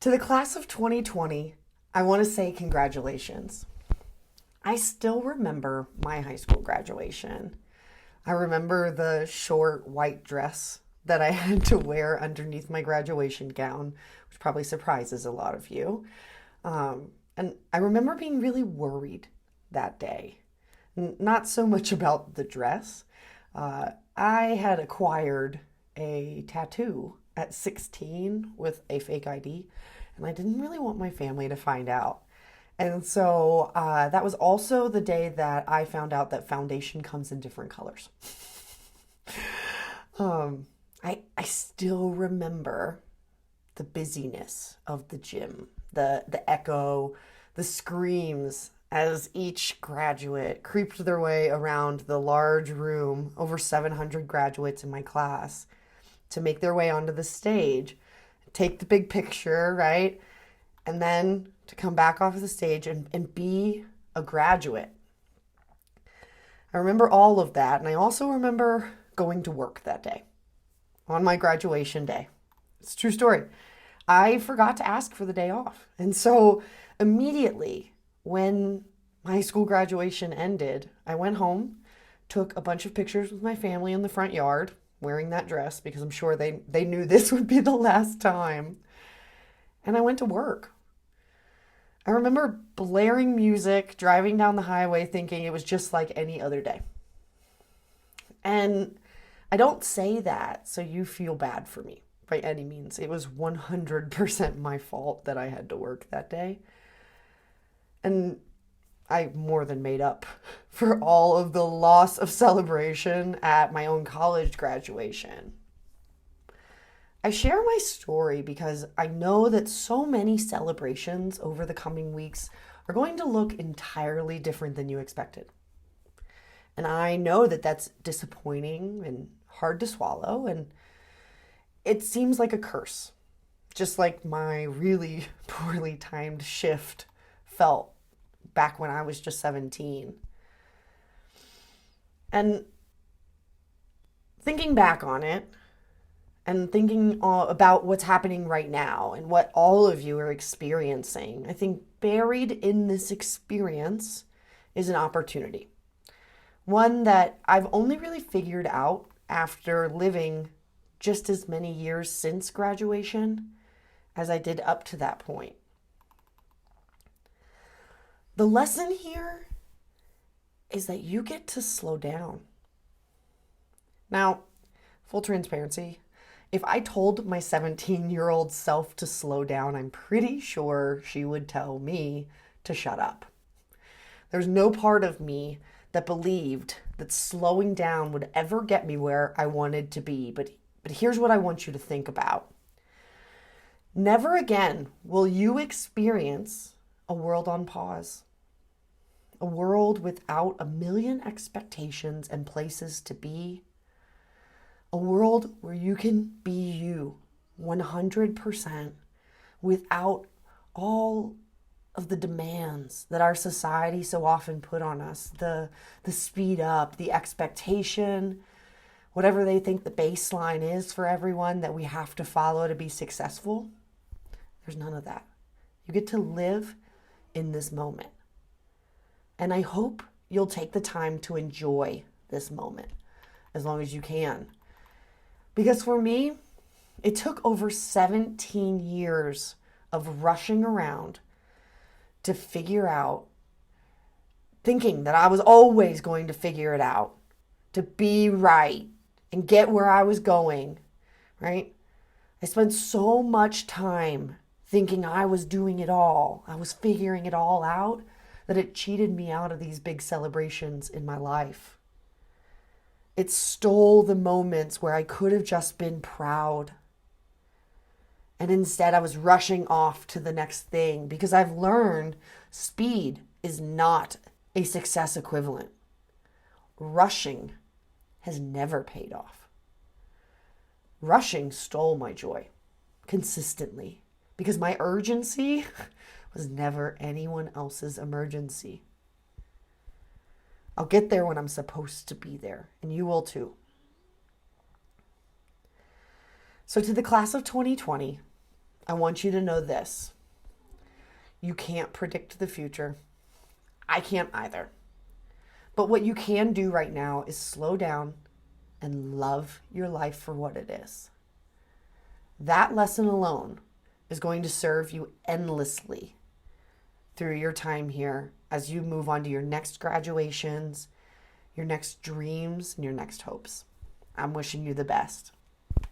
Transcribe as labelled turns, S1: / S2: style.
S1: To the class of 2020, I want to say congratulations. I still remember my high school graduation. I remember the short white dress that I had to wear underneath my graduation gown, which probably surprises a lot of you. And I remember being really worried that day. Not so much about the dress. I had acquired a tattoo at 16 with a fake ID, and I didn't really want my family to find out. And so that was also the day that I found out that foundation comes in different colors. I still remember the busyness of the gym, the echo, the screams as each graduate creeped their way around the large room, over 700 graduates in my class, to make their way onto the stage, take the big picture, right? And then to come back off of the stage and be a graduate. I remember all of that. And I also remember going to work that day on my graduation day. It's a true story. I forgot to ask for the day off. And so immediately when my school graduation ended, I went home, took a bunch of pictures with my family in the front yard wearing that dress because I'm sure they knew this would be the last time. And I went to work. I remember blaring music, driving down the highway thinking it was just like any other day. And I don't say that so you feel bad for me by any means. It was 100% my fault that I had to work that day. And I more than made up for all of the loss of celebration at my own college graduation. I share my story because I know that so many celebrations over the coming weeks are going to look entirely different than you expected. And I know that that's disappointing and hard to swallow, and it seems like a curse, just like my really poorly timed shift felt back when I was just 17. And thinking back on it, and thinking about what's happening right now and what all of you are experiencing, I think buried in this experience is an opportunity. One that I've only really figured out after living just as many years since graduation as I did up to that point. The lesson here is that you get to slow down. Now, full transparency, if I told my 17-year-old self to slow down, I'm pretty sure she would tell me to shut up. There's no part of me that believed that slowing down would ever get me where I wanted to be. But here's what I want you to think about. Never again will you experience a world on pause. A world without a million expectations and places to be. A world where you can be you 100% without all of the demands that our society so often put on us. The speed up, the expectation, whatever they think the baseline is for everyone that we have to follow to be successful. There's none of that. You get to live in this moment. And I hope you'll take the time to enjoy this moment as long as you can. Because for me, it took over 17 years of rushing around to figure out, thinking that I was always going to figure it out, to be right and get where I was going, right? I spent so much time thinking I was doing it all. I was figuring it all out, that it cheated me out of these big celebrations in my life. It stole the moments where I could have just been proud. And instead I was rushing off to the next thing because I've learned speed is not a success equivalent. Rushing has never paid off. Rushing stole my joy consistently because my urgency was never anyone else's emergency. I'll get there when I'm supposed to be there, and you will too. So to the class of 2020, I want you to know this. You can't predict the future. I can't either. But what you can do right now is slow down and love your life for what it is. That lesson alone is going to serve you endlessly through your time here as you move on to your next graduations, your next dreams, and your next hopes. I'm wishing you the best.